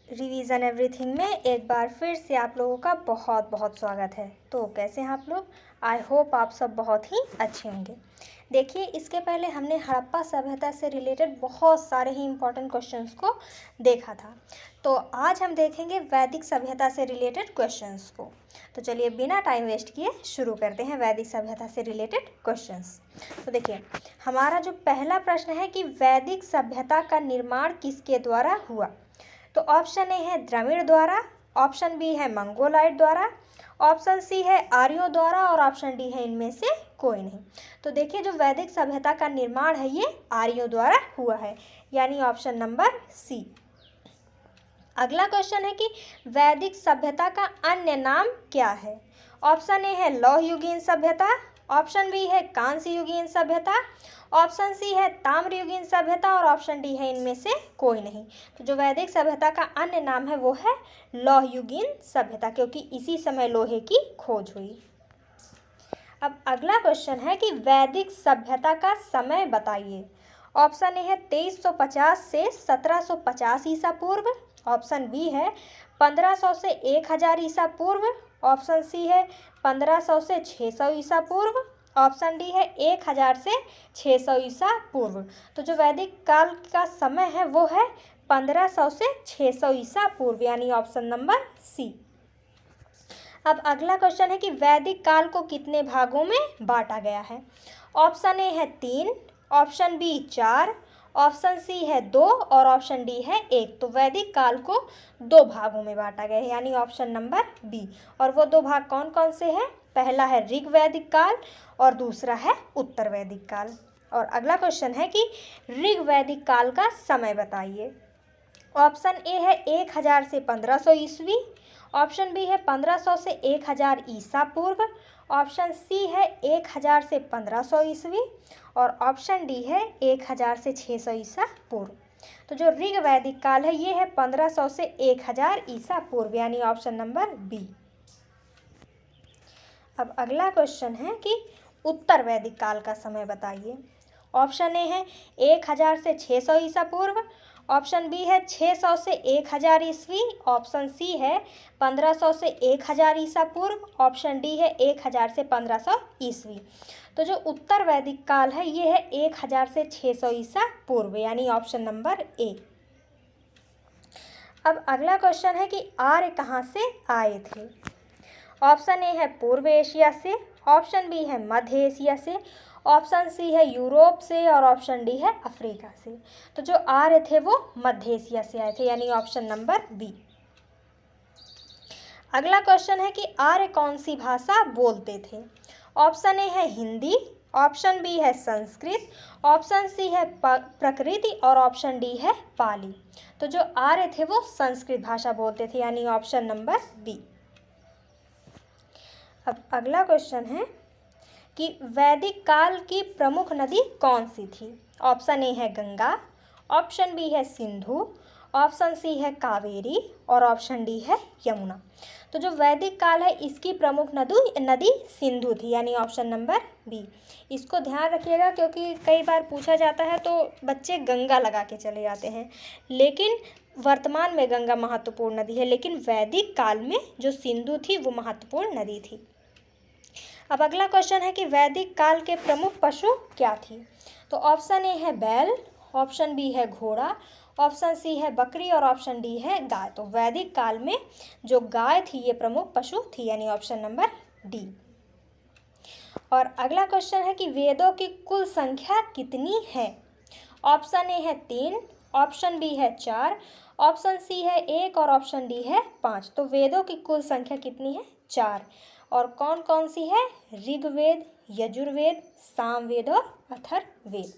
Revision everything में एक बार फिर से आप लोगों का बहुत बहुत स्वागत है। तो कैसे हैं आप लोग? आई होप आप सब बहुत ही अच्छे होंगे। देखिए, इसके पहले हमने हड़प्पा सभ्यता से रिलेटेड बहुत सारे ही इम्पोर्टेंट क्वेश्चंस को देखा था। तो आज हम देखेंगे वैदिक सभ्यता से रिलेटेड क्वेश्चंस को। तो चलिए बिना टाइम वेस्ट किए शुरू करते हैं वैदिक सभ्यता से रिलेटेड क्वेश्चंस। तो देखिए, हमारा जो पहला प्रश्न है कि वैदिक सभ्यता का निर्माण किसके द्वारा हुआ। तो ऑप्शन ए है द्रविड़ द्वारा, ऑप्शन बी है मंगोलाइट द्वारा, ऑप्शन सी है आर्यों द्वारा और ऑप्शन डी है इनमें से कोई नहीं। तो देखिए, जो वैदिक सभ्यता का निर्माण है ये आर्यों द्वारा हुआ है, यानी ऑप्शन नंबर सी। अगला क्वेश्चन है कि वैदिक सभ्यता का अन्य नाम क्या है। ऑप्शन ए है लौह युगीन सभ्यता, ऑप्शन बी है कांस्य युगीन सभ्यता, ऑप्शन सी है ताम्रयुगीन सभ्यता और ऑप्शन डी है इनमें से कोई नहीं। तो जो वैदिक सभ्यता का अन्य नाम है वो है लौह युगीन सभ्यता, क्योंकि इसी समय लोहे की खोज हुई। अब अगला क्वेश्चन है कि वैदिक सभ्यता का समय बताइए। ऑप्शन ए है 2350 से 1750 ईसा पूर्व, ऑप्शन बी है 1500 से 1000 ईसा पूर्व, ऑप्शन सी है 1500 से 600 ईसा पूर्व, ऑप्शन डी है 1000 से 600 ईसा पूर्व। तो जो वैदिक काल का समय है वो है 1500 से 600 ईसा पूर्व, यानी ऑप्शन नंबर सी। अब अगला क्वेश्चन है कि वैदिक काल को कितने भागों में बांटा गया है। ऑप्शन ए है 3, ऑप्शन बी 4, ऑप्शन सी है 2 और ऑप्शन डी है 1। तो वैदिक काल को 2 भागों में बांटा गया है, यानी ऑप्शन नंबर बी। और वो 2 भाग कौन कौन से हैं? पहला है ऋग वैदिक काल और दूसरा है उत्तर वैदिक काल। और अगला क्वेश्चन है कि ऋग वैदिक काल का समय बताइए। ऑप्शन ए है 1000 से 1500 ईस्वी, ऑप्शन बी है 1500 से 1000 ईसा पूर्व, ऑप्शन सी है 1000 से 1500 ईस्वी और ऑप्शन डी है 1000 से 600 ईसा पूर्व। तो जो ऋग वैदिक काल है ये है 1500 से 1000 ईसा पूर्व, यानी ऑप्शन नंबर बी। अब अगला क्वेश्चन है कि उत्तर वैदिक काल का समय बताइए। ऑप्शन ए है 1000 से 600 ईसा पूर्व, ऑप्शन बी है 600 से 1000 ईस्वी, ऑप्शन सी है 1500 से 1000 ईसा पूर्व, ऑप्शन डी है 1000 से 1500 ईस्वी। तो जो उत्तर वैदिक काल है ये है 1000 से 600 ईसा पूर्व, यानी ऑप्शन नंबर ए। अब अगला क्वेश्चन है कि आर्य कहाँ से आए थे। ऑप्शन ए है पूर्व एशिया से, ऑप्शन बी है मध्य एशिया से, ऑप्शन सी है यूरोप से और ऑप्शन डी है अफ्रीका से। तो जो आर्य थे वो मध्य एशिया से आए थे, यानी ऑप्शन नंबर बी। अगला क्वेश्चन है कि आर्य कौन सी भाषा बोलते थे। ऑप्शन ए है हिंदी, ऑप्शन बी है संस्कृत, ऑप्शन सी है प्रकृति और ऑप्शन डी है पाली। तो जो आर्य थे वो संस्कृत भाषा बोलते थे, यानी ऑप्शन नंबर बी। अब अगला क्वेश्चन है कि वैदिक काल की प्रमुख नदी कौन सी थी। ऑप्शन ए है गंगा, ऑप्शन बी है सिंधु, ऑप्शन सी है कावेरी और ऑप्शन डी है यमुना। तो जो वैदिक काल है इसकी प्रमुख नदी सिंधु थी, यानी ऑप्शन नंबर बी। इसको ध्यान रखिएगा क्योंकि कई बार पूछा जाता है तो बच्चे गंगा लगा के चले जाते हैं, लेकिन वर्तमान में गंगा महत्वपूर्ण नदी है, लेकिन वैदिक काल में जो सिंधु थी वो महत्वपूर्ण नदी थी। अब अगला क्वेश्चन है कि वैदिक काल के प्रमुख पशु क्या थी। तो ऑप्शन ए है बैल, ऑप्शन बी है घोड़ा, ऑप्शन सी है बकरी और ऑप्शन डी है गाय। तो वैदिक काल में जो गाय थी ये प्रमुख पशु थी, यानी ऑप्शन नंबर डी। और अगला क्वेश्चन है कि वेदों की कुल संख्या कितनी है। ऑप्शन ए है 3, ऑप्शन बी है 4, ऑप्शन सी है 1 और ऑप्शन डी है 5। तो वेदों की कुल संख्या कितनी है? 4। और कौन कौन सी है? ऋग्वेद, यजुर्वेद, सामवेद और अथर्ववेद।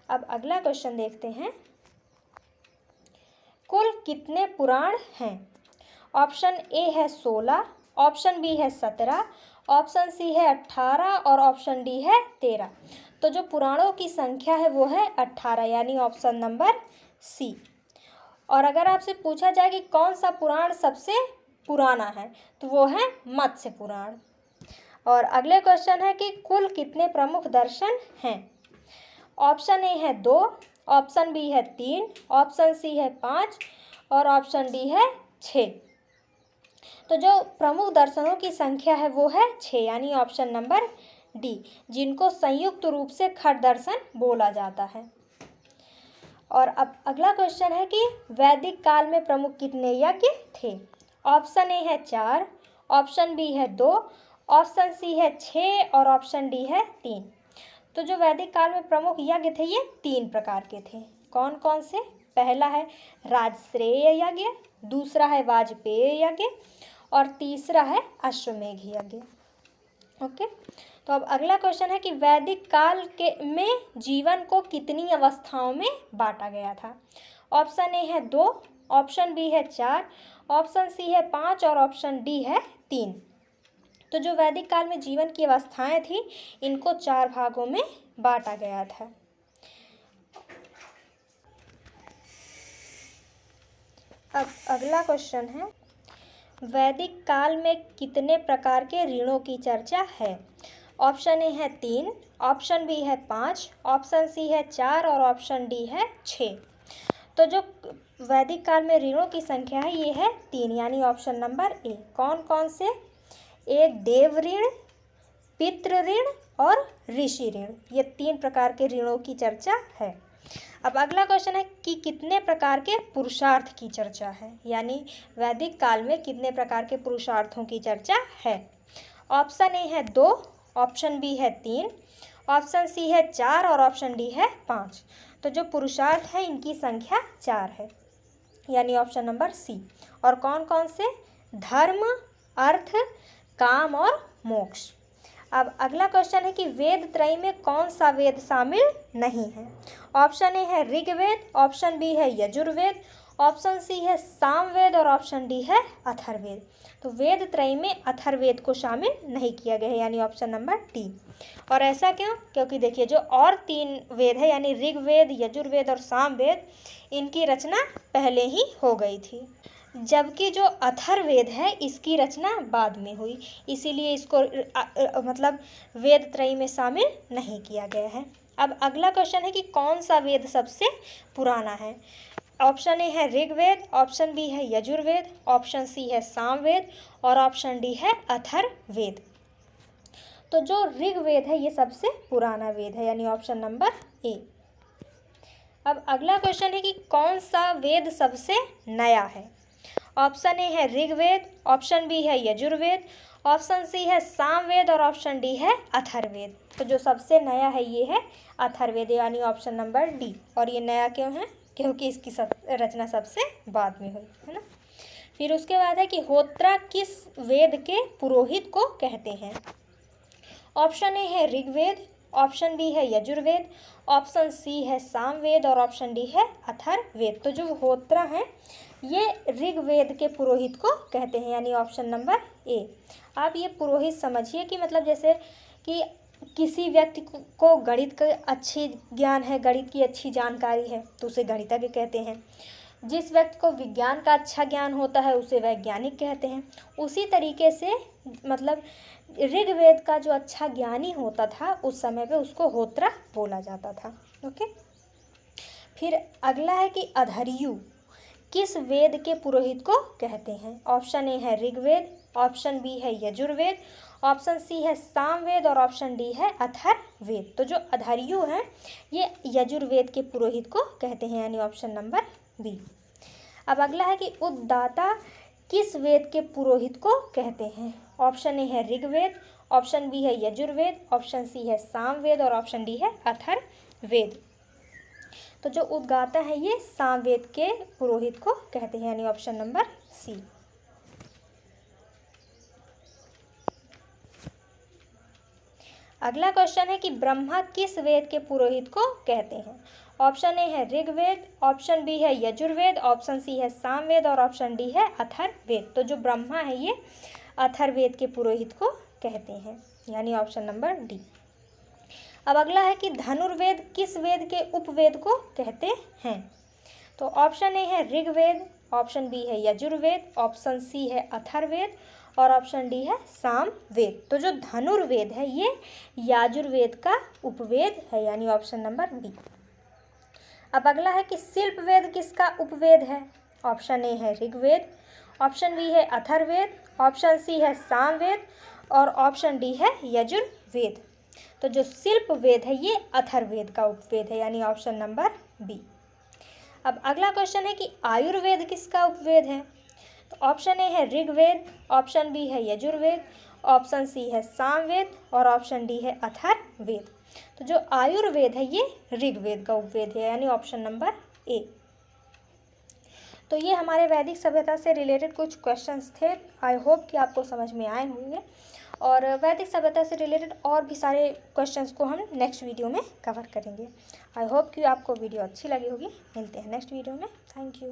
अब अगला क्वेश्चन देखते हैं, कुल कितने पुराण हैं। ऑप्शन ए है 16, ऑप्शन बी है 17, ऑप्शन सी है 18 और ऑप्शन डी है 13। तो जो पुराणों की संख्या है वो है 18, यानी ऑप्शन नंबर सी। और अगर आपसे पूछा जाए कि कौन सा पुराण सबसे पुराना है तो वो है मत्स्य पुराण। और अगले क्वेश्चन है कि कुल कितने प्रमुख दर्शन हैं। ऑप्शन ए है 2, ऑप्शन बी है 3, ऑप्शन सी है 5 और ऑप्शन डी है 6। तो जो प्रमुख दर्शनों की संख्या है वो है 6, यानी ऑप्शन नंबर डी, जिनको संयुक्त रूप से खट दर्शन बोला जाता है। और अब अगला क्वेश्चन है कि वैदिक काल में प्रमुख कितने यज्ञ थे? ऑप्शन ए है 4, ऑप्शन बी है 2, ऑप्शन सी है 6 और ऑप्शन डी है 3। तो जो वैदिक काल में प्रमुख यज्ञ थे ये 3 प्रकार के थे। कौन कौन से? पहला है राजश्रेय यज्ञ, दूसरा है वाजपेय यज्ञ और तीसरा है अश्वमेघ यज्ञ। ओके, तो अब अगला क्वेश्चन है कि वैदिक काल के में जीवन को कितनी अवस्थाओं में बांटा गया था? ऑप्शन ए है 2, ऑप्शन बी है 4, ऑप्शन सी है 5 और ऑप्शन डी है 3। तो जो वैदिक काल में जीवन की अवस्थाएं थी इनको 4 भागों में बांटा गया था। अब अगला क्वेश्चन है वैदिक काल में कितने प्रकार के ऋणों की चर्चा है? ऑप्शन ए है 3, ऑप्शन बी है 5, ऑप्शन सी है 4 और ऑप्शन डी है 6। तो जो वैदिक काल में ऋणों की संख्या है ये है 3, यानी ऑप्शन नंबर ए। कौन कौन से? एक देव ऋण, पितृ ऋण और ऋषि ऋण, ये 3 प्रकार के ऋणों की चर्चा है। अब अगला क्वेश्चन है कि कितने प्रकार के पुरुषार्थ की चर्चा है, यानी वैदिक काल में कितने प्रकार के पुरुषार्थों की चर्चा है? ऑप्शन ए है 2, ऑप्शन बी है 3, ऑप्शन सी है 4 और ऑप्शन डी है 5। तो जो पुरुषार्थ है इनकी संख्या 4 है, यानी ऑप्शन नंबर सी। और कौन कौन से? धर्म, अर्थ, काम और मोक्ष। अब अगला क्वेश्चन है कि वेद त्रयी में कौन सा वेद शामिल नहीं है? ऑप्शन ए है ऋग्वेद, ऑप्शन बी है यजुर्वेद, ऑप्शन सी है सामवेद और ऑप्शन डी है अथर्ववेद। तो वेद त्रयी में अथर्ववेद को शामिल नहीं किया गया है, यानी ऑप्शन नंबर डी। और ऐसा क्यों? क्योंकि देखिए जो और 3 वेद है यानी ऋग्वेद, यजुर्वेद और सामवेद, इनकी रचना पहले ही हो गई थी, जबकि जो अथर्ववेद है इसकी रचना बाद में हुई, इसीलिए इसको मतलब वेद त्रयी में शामिल नहीं किया गया है। अब अगला क्वेश्चन है कि कौन सा वेद सबसे पुराना है? ऑप्शन ए है ऋग्वेद, ऑप्शन बी है यजुर्वेद, ऑप्शन सी है सामवेद और ऑप्शन डी है अथर्ववेद। तो जो ऋग्वेद है ये सबसे पुराना वेद है, यानी ऑप्शन नंबर ए। अब अगला क्वेश्चन है कि कौन सा वेद सबसे नया है? ऑप्शन ए है ऋग्वेद, ऑप्शन बी है यजुर्वेद, ऑप्शन सी है सामवेद और ऑप्शन डी है अथर्ववेद। तो जो सबसे नया है ये है अथर्ववेद, यानी ऑप्शन नंबर डी। और ये नया क्यों है? क्योंकि इसकी रचना सबसे बाद में हुई है ना। फिर उसके बाद है कि होत्रा किस वेद के पुरोहित को कहते हैं? ऑप्शन ए है ऋग्वेद, ऑप्शन बी है यजुर्वेद, ऑप्शन सी है सामवेद और ऑप्शन डी है अथर्ववेद। तो जो होत्रा है ये ऋग्वेद के पुरोहित को कहते हैं, यानी ऑप्शन नंबर ए। आप ये पुरोहित समझिए कि मतलब जैसे कि किसी व्यक्ति को गणित का अच्छी ज्ञान है, गणित की अच्छी जानकारी है तो उसे गणितज्ञ कहते हैं। जिस व्यक्ति को विज्ञान का अच्छा ज्ञान होता है उसे वैज्ञानिक कहते हैं। उसी तरीके से मतलब ऋग्वेद का जो अच्छा ज्ञानी होता था उस समय पे उसको होत्रा बोला जाता था। ओके, फिर अगला है कि अधर्यु किस वेद के पुरोहित को कहते हैं? ऑप्शन ए है ऋग्वेद, ऑप्शन बी है यजुर्वेद, ऑप्शन सी है सामवेद और ऑप्शन डी है अथर्ववेद। तो जो अधर्यु हैं ये यजुर्वेद के पुरोहित को कहते हैं, यानी ऑप्शन नंबर बी। अब अगला है कि उद्दाता किस वेद के पुरोहित को कहते हैं? ऑप्शन ए है ऋग्वेद, ऑप्शन बी है यजुर्वेद, ऑप्शन सी है सामवेद और ऑप्शन डी है अथर्ववेद। तो जो उद्गाता है ये सामवेद के पुरोहित को कहते हैं, यानी ऑप्शन नंबर सी। अगला क्वेश्चन है कि ब्रह्मा किस वेद के पुरोहित को कहते हैं? ऑप्शन ए है ऋग्वेद, ऑप्शन बी है यजुर्वेद, ऑप्शन सी है सामवेद और ऑप्शन डी है अथर्ववेद। तो जो ब्रह्मा है ये अथर्ववेद के पुरोहित को कहते हैं, यानी ऑप्शन नंबर डी। अब अगला है कि धनुर्वेद किस वेद के उपवेद को कहते हैं? तो ऑप्शन ए है ऋग्वेद, ऑप्शन बी है यजुर्वेद, ऑप्शन सी है अथर्ववेद और ऑप्शन डी है सामवेद। तो जो धनुर्वेद है ये यजुर्वेद का उपवेद है, यानी ऑप्शन नंबर बी। अब अगला है कि शिल्प वेद किसका उपवेद है? ऑप्शन ए है ऋग्वेद, ऑप्शन बी है अथर्ववेद, ऑप्शन सी है सामवेद और ऑप्शन डी है यजुर्वेद। तो जो शिल्प वेद है ये अथर्ववेद का उपवेद है, यानी ऑप्शन नंबर बी। अब अगला क्वेश्चन है कि आयुर्वेद किसका उपवेद है। तो ऑप्शन ए है ऋग्वेद, ऑप्शन बी है यजुर्वेद, ऑप्शन सी है सामवेद और ऑप्शन डी है अथर्ववेद। तो जो आयुर्वेद है ये ऋग्वेद का उपवेद है, यानी ऑप्शन नंबर ए। तो ये हमारे वैदिक सभ्यता से रिलेटेड कुछ क्वेश्चंस थे। आई होप कि आपको समझ में आए होंगे, और वैदिक सभ्यता से रिलेटेड और भी सारे क्वेश्चंस को हम नेक्स्ट वीडियो में कवर करेंगे। आई होप कि आपको वीडियो अच्छी लगी होगी। मिलते हैं नेक्स्ट वीडियो में। Thank you.